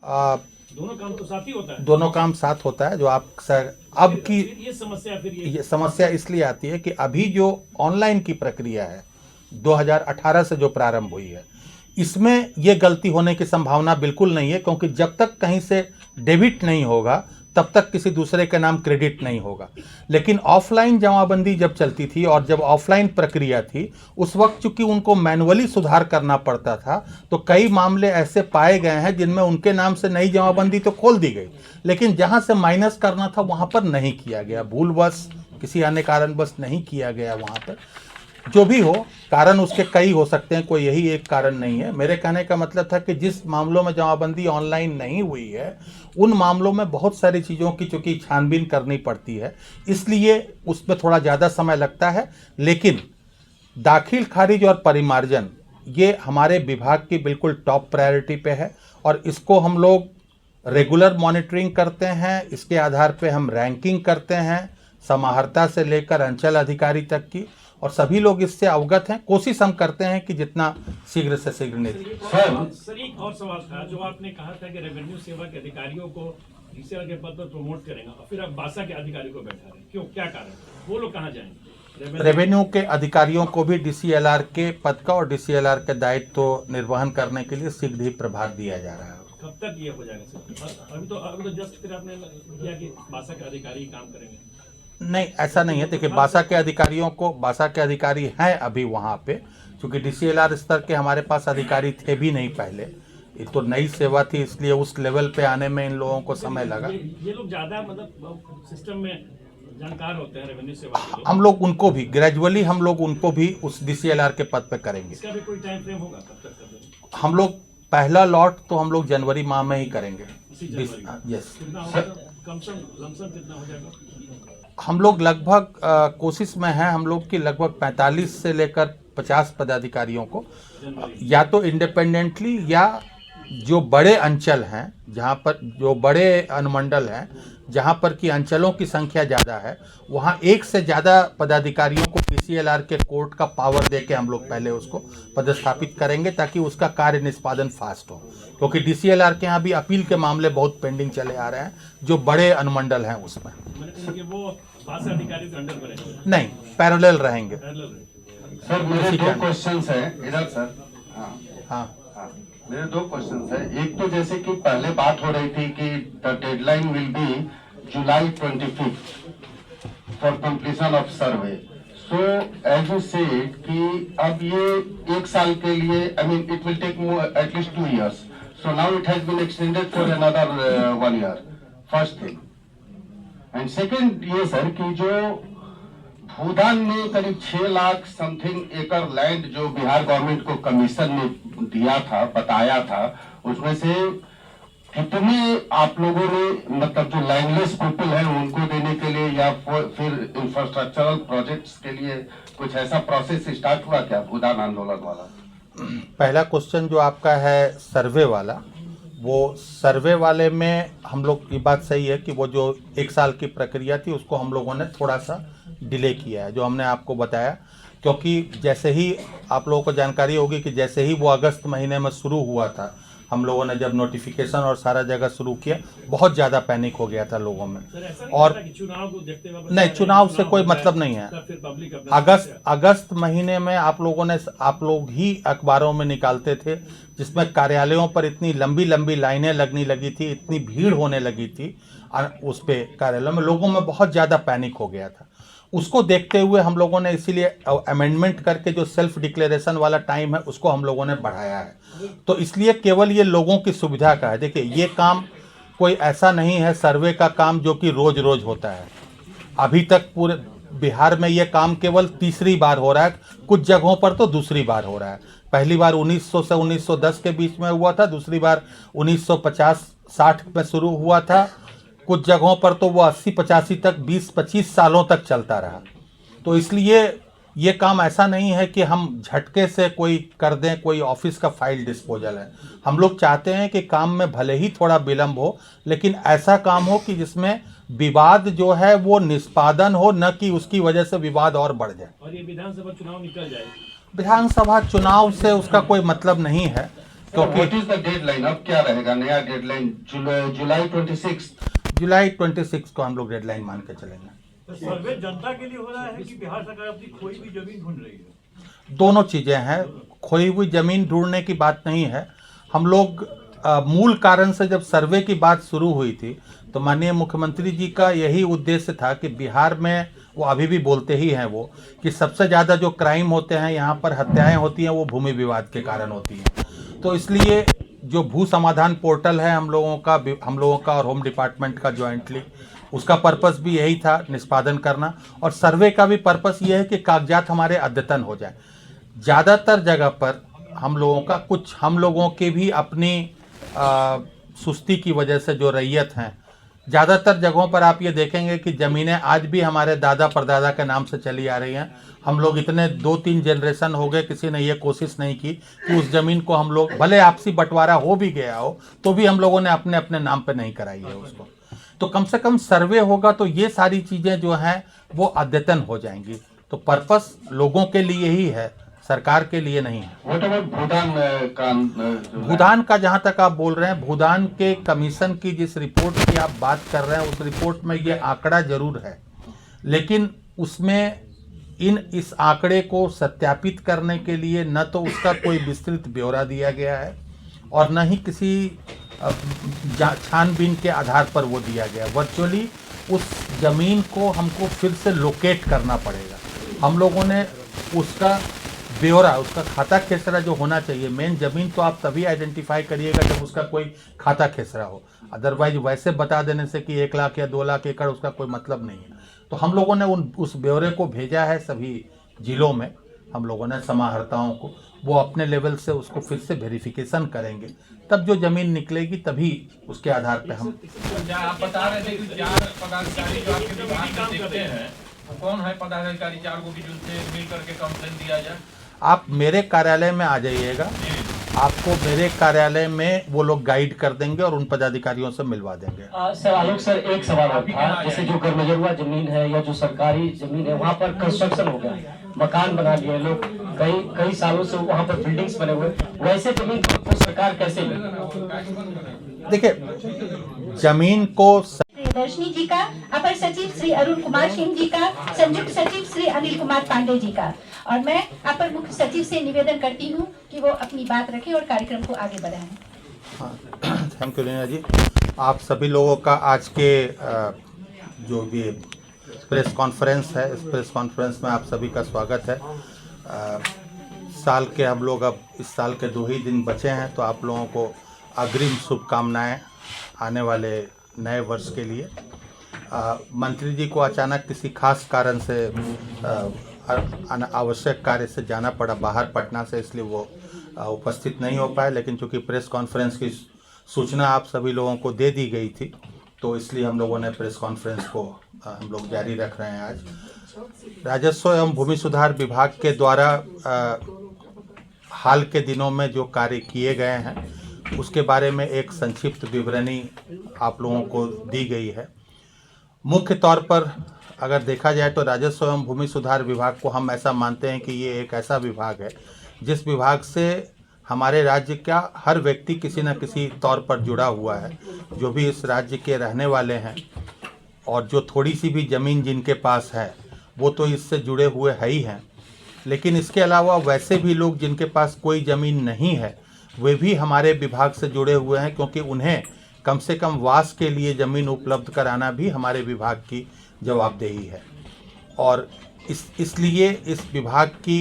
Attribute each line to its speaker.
Speaker 1: दोनों काम तो साथ ही होता है।
Speaker 2: दोनों काम साथ होता है। जो आप सर अब की
Speaker 1: ये
Speaker 2: समस्या इसलिए आती है कि अभी जो ऑनलाइन की प्रक्रिया है 2018 से जो प्रारंभ हुई है, इसमें ये गलती होने की संभावना बिल्कुल नहीं है, क्योंकि जब तक कहीं से डेबिट नहीं होगा तब तक किसी दूसरे के नाम क्रेडिट नहीं होगा। लेकिन ऑफलाइन जमाबंदी जब चलती थी और जब ऑफलाइन प्रक्रिया थी, उस वक्त चूंकि उनको मैनुअली सुधार करना पड़ता था, तो कई मामले ऐसे पाए गए हैं जिनमें उनके नाम से नई जमाबंदी तो खोल दी गई, लेकिन जहां से माइनस करना था वहां पर नहीं किया गया, भूलवश किसी अन्य कारणवश नहीं किया गया वहां पर। जो भी हो, कारण उसके कई हो सकते हैं, कोई यही एक कारण नहीं है। मेरे कहने का मतलब था कि जिस मामलों में जमाबंदी ऑनलाइन नहीं हुई है, उन मामलों में बहुत सारी चीज़ों की चूंकि छानबीन करनी पड़ती है, इसलिए उसमें थोड़ा ज़्यादा समय लगता है। लेकिन दाखिल खारिज और परिमार्जन ये हमारे विभाग की बिल्कुल टॉप प्रायोरिटी पे है, और इसको हम लोग रेगुलर मॉनिटरिंग करते हैं। इसके आधार पे हम रैंकिंग करते हैं, समाहर्ता से लेकर अंचल अधिकारी तक की, और सभी लोग इससे अवगत हैं। कोशिश हम करते हैं कि जितना शीघ्र से शीघ्र
Speaker 1: सर एक और सवाल था, जो आपने कहा था कि रेवेन्यू सेवा के अधिकारियों को डीसीएलआर के पद पर प्रमोट करेंगे, और फिर आप बासा के अधिकारी को बैठा रहे, क्यों, क्या कारण, वो लोग कहाँ जाएंगे?
Speaker 2: रेवेन्यू के अधिकारियों को भी डीसीएलआर के पद का और डीसीएलआर के दायित्व तो निर्वहन करने के लिए शीघ्र ही प्रभार दिया जा रहा है।
Speaker 1: कब तक ये हो जाएगा सर? अभी तो जस्ट फिर आपने किया कि बासा के अधिकारी काम करेंगे।
Speaker 2: नहीं, ऐसा नहीं है। देखिए, बासा के अधिकारी हैं अभी वहाँ पे, क्योंकि डीसीएलआर स्तर के हमारे पास अधिकारी थे भी नहीं पहले, ये तो नई सेवा थी, इसलिए उस लेवल पे आने में इन लोगों को समय लगा।
Speaker 1: ये लोग ज़्यादा मतलब सिस्टम में जानकार होते हैं, रेवेन्यू सेवा के लोग।
Speaker 2: हम लोग उनको भी ग्रेजुअली उस डीसीएलआर के पद पे करेंगे।
Speaker 1: इसका भी कोई टाइम फ्रेम होगा, कब तक करेंगे?
Speaker 2: हम लोग पहला लॉट तो हम लोग जनवरी माह में ही करेंगे। यस।
Speaker 1: कम से कम कितना हो जाएगा?
Speaker 2: हम लोग लगभग कोशिश में हैं, हम लोग की लगभग 45 से लेकर 50 पदाधिकारियों को, या तो इंडिपेंडेंटली या जो बड़े अंचल हैं, जहाँ पर जो बड़े अनुमंडल हैं, जहाँ पर की अंचलों की संख्या ज़्यादा है, वहाँ एक से ज़्यादा पदाधिकारियों को डीसीएलआर के कोर्ट का पावर दे के हम लोग पहले उसको पदस्थापित करेंगे, ताकि उसका कार्य निष्पादन फास्ट हो। क्योंकि डीसीएलआर के यहाँ भी अपील के मामले बहुत पेंडिंग चले आ रहे हैं, जो बड़े अनुमंडल हैं उसमें।
Speaker 1: वो अधिकारी के अंडर में रहेंगे?
Speaker 2: नहीं, पैरेलल रहेंगे।
Speaker 3: सर मेरे दो क्वेश्चंस हैं इधर सर।
Speaker 2: हाँ,
Speaker 3: मेरे दो क्वेश्चंस हैं। एक तो जैसे कि पहले बात हो रही थी कि the deadline will be July 25 for completion of survey. So as you said कि अब ये एक साल के लिए, I mean it will take at least 2 years. So now it has been extended for another 1 year. First thing. And second ये sir कि जो भूदान में करीब 6 लाख समथिंग एकड़ लैंड जो बिहार गवर्नमेंट को कमीशन में दिया था, बताया था, उसमें से कितने आप लोगों ने मतलब जो लैंडलेस पीपल है उनको देने के लिए, या फिर इंफ्रास्ट्रक्चरल प्रोजेक्ट्स के लिए कुछ ऐसा प्रोसेस स्टार्ट हुआ क्या भूदान आंदोलन वाला?
Speaker 2: पहला क्वेश्चन जो आपका है सर्वे वाला, वो सर्वे वाले में हम लोग की बात सही है कि वो जो 1 साल की प्रक्रिया थी उसको हम लोगों ने थोड़ा सा डिले किया है, जो हमने आपको बताया। क्योंकि जैसे ही आप लोगों को जानकारी होगी कि जैसे ही वो अगस्त महीने में शुरू हुआ था, हम लोगों ने जब नोटिफिकेशन और सारा जगह शुरू किया, बहुत ज़्यादा पैनिक हो गया था लोगों में। और
Speaker 1: चुनाव को देखते हुए
Speaker 2: नहीं, चुनाव से कोई मतलब नहीं है। अगस्त महीने में आप लोग ही अखबारों में निकालते थे, जिसमें कार्यालयों पर इतनी लंबी लंबी लाइनें लगने लगी थी, इतनी भीड़ होने लगी थी, और उस पे कार्यालयों में लोगों में बहुत ज़्यादा पैनिक हो गया था। उसको देखते हुए हम लोगों ने इसीलिए अमेंडमेंट करके जो सेल्फ डिक्लेरेशन वाला टाइम है उसको हम लोगों ने बढ़ाया है। तो इसलिए केवल ये लोगों की सुविधा का है। देखिए, ये काम कोई ऐसा नहीं है सर्वे का काम जो कि रोज रोज होता है। अभी तक पूरे बिहार में ये काम केवल तीसरी बार हो रहा है, कुछ जगहों पर तो दूसरी बार हो रहा है। पहली बार 1900 से 1910 के बीच में हुआ था, दूसरी बार 1950-60 में शुरू हुआ था, कुछ जगहों पर तो वो 80-85 तक 20-25 सालों तक चलता रहा। तो इसलिए ये काम ऐसा नहीं है कि हम झटके से कोई कर दें, कोई ऑफिस का फाइल डिस्पोजल है। हम लोग चाहते हैं कि काम में भले ही थोड़ा विलम्ब हो, लेकिन ऐसा काम हो कि जिसमें विवाद जो है वो निष्पादन हो, न कि उसकी वजह से विवाद और बढ़ जाए।
Speaker 1: और ये विधानसभा चुनाव निकल जाए,
Speaker 2: विधानसभा चुनाव से उसका कोई मतलब नहीं है। क्योंकि
Speaker 3: व्हाट इज द डेडलाइन, अब क्या रहेगा नया डेडलाइन? जुलाई 26?
Speaker 2: जुलाई 26 को हम लोग डेडलाइन मान के चलेंगे।
Speaker 4: तो सर्वे जनता के लिए हो रहा है कि बिहार सरकार अपनी खोई हुई जमीन ढूंढ रही है?
Speaker 2: दोनों चीज़ें हैं। खोई हुई ज़मीन ढूंढने की बात नहीं है। हम लोग मूल कारण से जब सर्वे की बात शुरू हुई थी तो माननीय मुख्यमंत्री जी का यही उद्देश्य था कि बिहार में, वो अभी भी बोलते ही हैं वो, कि सबसे ज़्यादा जो क्राइम होते हैं यहाँ पर, हत्याएं होती हैं, वो भूमि विवाद के कारण होती हैं। तो इसलिए जो भू समाधान पोर्टल है हम लोगों का और होम डिपार्टमेंट का जॉइंटली, उसका पर्पस भी यही था, निष्पादन करना। और सर्वे का भी पर्पस ये है कि कागजात हमारे अद्यतन हो जाए। ज़्यादातर जगह पर हम लोगों के भी अपनी सुस्ती की वजह से जो रैयत हैं, ज़्यादातर जगहों पर आप ये देखेंगे कि ज़मीनें आज भी हमारे दादा परदादा के नाम से चली आ रही हैं। हम लोग इतने 2-3 जनरेशन हो गए, किसी ने ये कोशिश नहीं की कि उस ज़मीन को हम लोग, भले आपसी बंटवारा हो भी गया हो तो भी हम लोगों ने अपने अपने नाम पे नहीं कराई है उसको। तो कम से कम सर्वे होगा तो ये सारी चीज़ें जो हैं वो अद्यतन हो जाएंगी। तो पर्पस लोगों के लिए ही है, सरकार के लिए नहीं है।
Speaker 3: व्हाट अबाउट भूटान का?
Speaker 2: भूदान का जहाँ तक आप बोल रहे हैं, भूदान के कमीशन की जिस रिपोर्ट की आप बात कर रहे हैं, उस रिपोर्ट में ये आंकड़ा जरूर है, लेकिन उसमें इस आंकड़े को सत्यापित करने के लिए न तो उसका कोई विस्तृत ब्यौरा दिया गया है और न ही किसी छानबीन के आधार पर वो दिया गया। वर्चुअली उस ज़मीन को हमको फिर से लोकेट करना पड़ेगा। हम लोगों ने उसका ब्यौरा, उसका खाता खेसरा जो होना चाहिए, मेन ज़मीन तो आप तभी आइडेंटिफाई करिएगा जब उसका कोई खाता खेसरा हो। अदरवाइज वैसे बता देने से कि 1 लाख या 2 लाख एकड़, उसका कोई मतलब नहीं है। तो हम लोगों ने उस ब्यौरे को भेजा है सभी जिलों में, हम लोगों ने समाहर्ताओं को, वो अपने लेवल से उसको फिर से वेरिफिकेशन करेंगे, तब जो ज़मीन निकलेगी तभी उसके आधार पे हम।
Speaker 5: आप बता रहे थे कि 4 पदाधिकारी जो आपके विभाग में देखते हैं, कौन है पदाधिकारी 4 को भी जिनसे मिल करके कंप्लेन दिया जाए?
Speaker 2: आप मेरे कार्यालय में आ जाइएगा, आपको मेरे कार्यालय में वो लोग गाइड कर देंगे और उन पदाधिकारियों से मिलवा देंगे।
Speaker 6: सर आलोक सर, एक सवाल और था, जैसे जो गरमजरुआ जमीन है या जो सरकारी जमीन है, वहाँ पर कंस्ट्रक्शन हो गया, मकान बना लिए लोग, कई सालों से वहाँ पर बिल्डिंग्स बने हुए, वैसे जमीन को सरकार कैसे ले?
Speaker 2: देखिए, जमीन को
Speaker 7: दर्शनी जी का, अपर सचिव श्री अरुण कुमार सिंह जी का, संयुक्त सचिव श्री अनिल कुमार पांडे जी का, और मैं अपर मुख्य सचिव से निवेदन करती हूं कि वो अपनी बात रखें और कार्यक्रम को आगे बढ़ाएं।
Speaker 2: थैंक यू रीना जी। आप सभी लोगों का आज के जो भी प्रेस कॉन्फ्रेंस है, इस प्रेस कॉन्फ्रेंस में आप सभी का स्वागत है। साल के हम लोग अब इस साल के 2 ही दिन बचे हैं, तो आप लोगों को अग्रिम शुभकामनाएं आने वाले नए वर्ष के लिए। मंत्री जी को अचानक किसी खास कारण से आवश्यक कार्य से जाना पड़ा बाहर पटना से, इसलिए वो उपस्थित नहीं हो पाए, लेकिन चूंकि प्रेस कॉन्फ्रेंस की सूचना आप सभी लोगों को दे दी गई थी, तो इसलिए हम लोगों ने प्रेस कॉन्फ्रेंस को हम लोग जारी रख रहे हैं। आज राजस्व एवं भूमि सुधार विभाग के द्वारा हाल के दिनों में जो कार्य किए गए हैं उसके बारे में एक संक्षिप्त विवरणी आप लोगों को दी गई है। मुख्य तौर पर अगर देखा जाए तो राजस्व एवं भूमि सुधार विभाग को हम ऐसा मानते हैं कि ये एक ऐसा विभाग है जिस विभाग से हमारे राज्य का हर व्यक्ति किसी न किसी तौर पर जुड़ा हुआ है। जो भी इस राज्य के रहने वाले हैं और जो थोड़ी सी भी ज़मीन जिनके पास है वो तो इससे जुड़े हुए है ही हैं, लेकिन इसके अलावा वैसे भी लोग जिनके पास कोई ज़मीन नहीं है वे भी हमारे विभाग से जुड़े हुए हैं, क्योंकि उन्हें कम से कम वास के लिए ज़मीन उपलब्ध कराना भी हमारे विभाग की जवाबदेही है। और इसलिए इस विभाग की